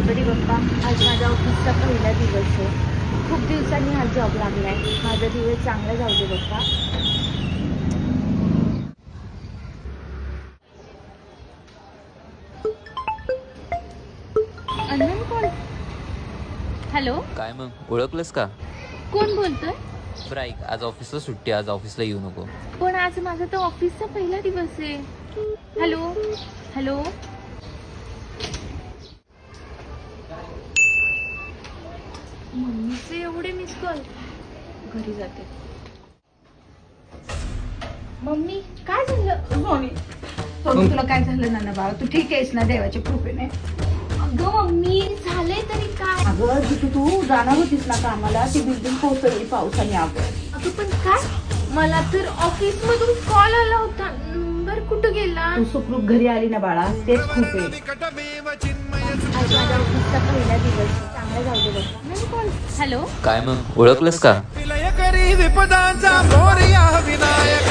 गणपती बाप्पा, आज माझ्या ऑफिसचा पहिला दिवस आहे. खूप दिवसांनी हा जॉब लागला आहे. माझा दिवस चांगला जाऊ दे बाप्पा. Unknown call. हॅलो, काय मग ओळखलंस का? कोण बोलतोय? बरं ऐक, आज ऑफिसला सुट्टी, आज ऑफिसला येऊ नको. पण आज माझा तर ऑफिसचा पहिला दिवस आहे. हॅलो हॅलो, मम्मीचे एवढे मिस कॉल. घरी जाते. मम्मी काय झालं? सोनी सोनी तुला काय झालं ना बाळा? तू ठीक आहेस ना देवाच्या कृपेने? अगं मम्मी, झालंय तरी काय? अगं जिथे तू जाणार होतीस ना कामाला, ती बिल्डिंग कोसळली पावसाने. अगं पण काय? मला तर ऑफिस मधून कॉल आला होता. नंबर कुठं गेला? तू सुखरूप घरी आली ना बाळा, तेच खूप आहे. आज माझ्या ऑफिसचा पहिला दिवस, चांगला जाऊ दे बाप्पा. नाही कॉल. हॅलो, काय मग ओळखलंस का? विलय करी विपदाचा मोरया विनायक